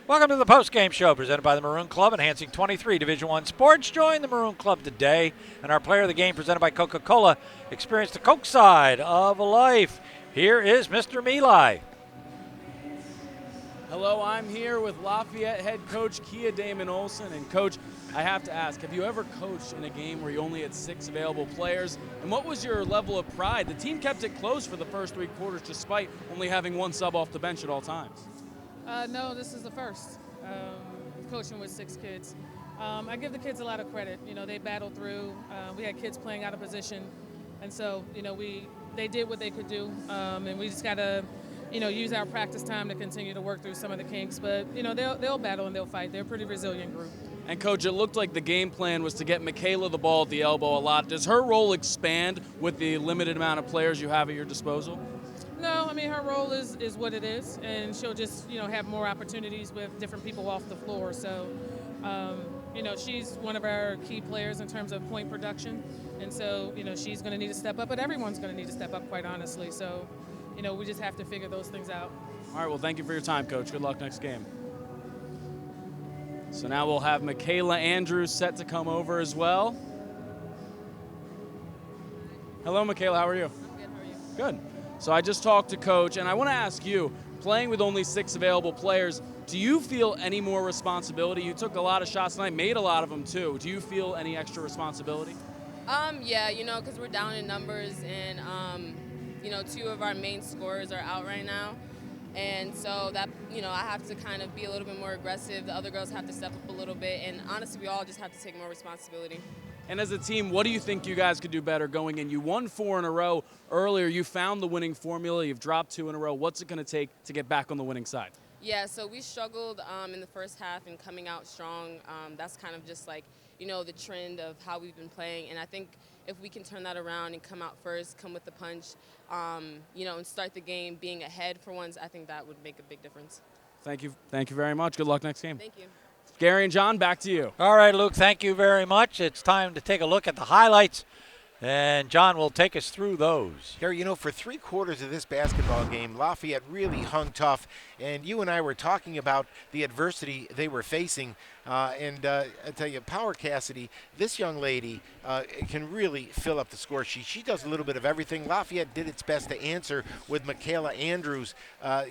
Welcome to the Postgame Show presented by the Maroon Club, enhancing 23 Division I sports. Join the Maroon Club today. And our player of the game presented by Coca-Cola. Experience the Coke side of life. Here is Mr. Milai. Hello, I'm here with Lafayette head coach Kia Damon Olson. And coach, I have to ask, have you ever coached in a game where you only had 6 available players? And what was your level of pride? The team kept it close for the first 3 quarters despite only having 1 sub off the bench at all times. No, this is the first. Coaching with 6 kids. I give the kids a lot of credit. You know, they battled through. We had kids playing out of position. And so, you know, they did what they could do. And we just got to, you know, use our practice time to continue to work through some of the kinks. But, you know, they'll battle and they'll fight. They're a pretty resilient group. And, Coach, it looked like the game plan was to get Michaela the ball at the elbow a lot. Does her role expand with the limited amount of players you have at your disposal? No, I mean, her role is what it is, and she'll just, you know, have more opportunities with different people off the floor. So, you know, she's one of our key players in terms of point production, and so, you know, she's going to need to step up, but everyone's going to need to step up, quite honestly. So, you know, we just have to figure those things out. All right, well, thank you for your time, Coach. Good luck next game. So now we'll have Michaela Andrews set to come over as well. Hello, Michaela. How are you? I'm good. How are you? Good. So I just talked to Coach, and I want to ask you, playing with only 6 available players, do you feel any more responsibility? You took a lot of shots tonight, made a lot of them too. Do you feel any extra responsibility? Yeah, you know, because we're down in numbers, and you know, 2 of our main scorers are out right now, and so that, you know, I have to kind of be a little bit more aggressive. The other girls have to step up a little bit, and honestly, we all just have to take more responsibility. And as a team, what do you think you guys could do better going in? You won 4 in a row earlier. You found the winning formula. You've dropped 2 in a row. What's it going to take to get back on the winning side? Yeah, so we struggled in the first half and coming out strong. That's kind of just like, you know, the trend of how we've been playing. And I think if we can turn that around and come out first, come with the punch, you know, and start the game being ahead for once, I think that would make a big difference. Thank you. Thank you very much. Good luck next game. Thank you. Gary and John, back to you. All right, Luke, thank you very much. It's time to take a look at the highlights, and John will take us through those. Gary, you know, for 3 quarters of this basketball game, Lafayette really hung tough, and you and I were talking about the adversity they were facing. And I tell you, Power Cassidy, this young lady can really fill up the score sheet. She does a little bit of everything. Lafayette did its best to answer with Michaela Andrews.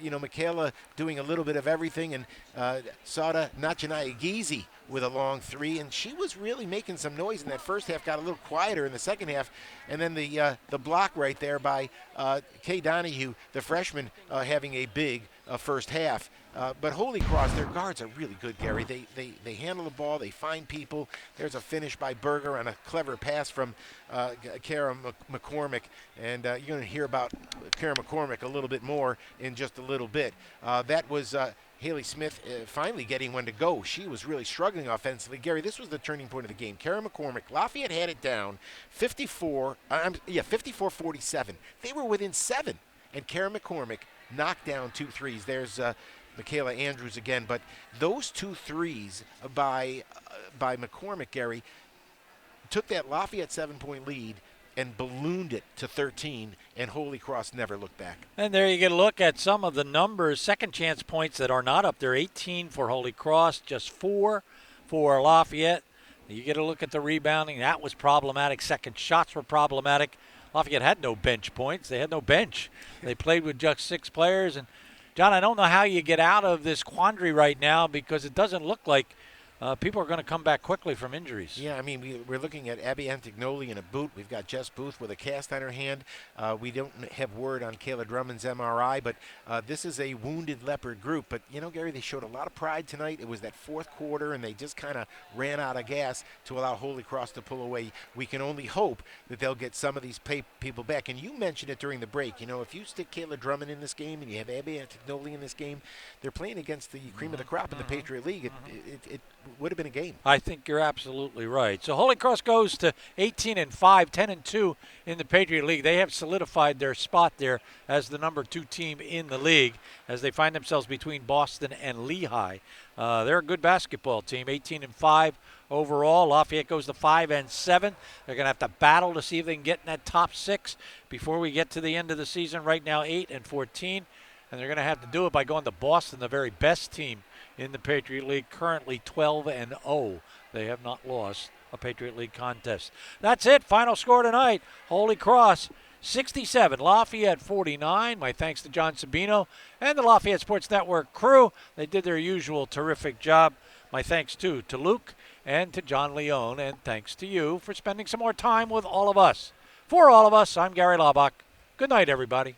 You know, Michaela doing a little bit of everything, and Sada Nachanaya-Gizi with a long 3, and she was really making some noise in that first half, got a little quieter in the second half, and then the block right there by Kay Donahue, the freshman, having a big first half. But Holy Cross, their guards are really good, Gary. They handle the ball, they find people. There's a finish by Berger on a clever pass from Kara McCormick, and you're going to hear about Kara McCormick a little bit more in just a little bit. That was Haley Smith finally getting one to go. She was really struggling offensively. Gary, this was the turning point of the game. Kara McCormick, Lafayette had it down 54-47. They were within 7, and Kara McCormick knocked down 2 threes. There's Michaela Andrews again, but those 2 threes by McCormick, Gary, took that Lafayette 7-point lead and ballooned it to 13, and Holy Cross never looked back. And there you get a look at some of the numbers, second chance points that are not up there. 18 for Holy Cross, just 4 for Lafayette. You get a look at the rebounding. That was problematic. Second shots were problematic. Lafayette had no bench points. They had no bench. They played with just 6 players. And, John, I don't know how you get out of this quandary right now because it doesn't look like people are going to come back quickly from injuries. Yeah, I mean, we're looking at Abby Antignoli in a boot. We've got Jess Booth with a cast on her hand. We don't have word on Kayla Drummond's MRI, but this is a wounded Leopard group. But, you know, Gary, they showed a lot of pride tonight. It was that 4th quarter, and they just kind of ran out of gas to allow Holy Cross to pull away. We can only hope that they'll get some of these people back. And you mentioned it during the break. You know, if you stick Kayla Drummond in this game and you have Abby Antignoli in this game, they're playing against the cream of the crop in the Patriot League. It would have been a game. I think you're absolutely right. So Holy Cross goes to 18-5, 10-2 in the Patriot League. They have solidified their spot there as the number 2 team in the league as they find themselves between Boston and Lehigh. They're a good basketball team, 18-5 overall. Lafayette goes to 5-7. They're going to have to battle to see if they can get in that top 6 before we get to the end of the season. Right now, 8-14. and they're going to have to do it by going to Boston, the very best team in the Patriot League, currently 12-0. They have not lost a Patriot League contest. That's it. Final score tonight. Holy Cross 67, Lafayette 49. My thanks to John Sabino and the Lafayette Sports Network crew. They did their usual terrific job. My thanks too to Luke and to John Leone, and thanks to you for spending some more time with all of us. For all of us, I'm Gary Laubach. Good night, everybody.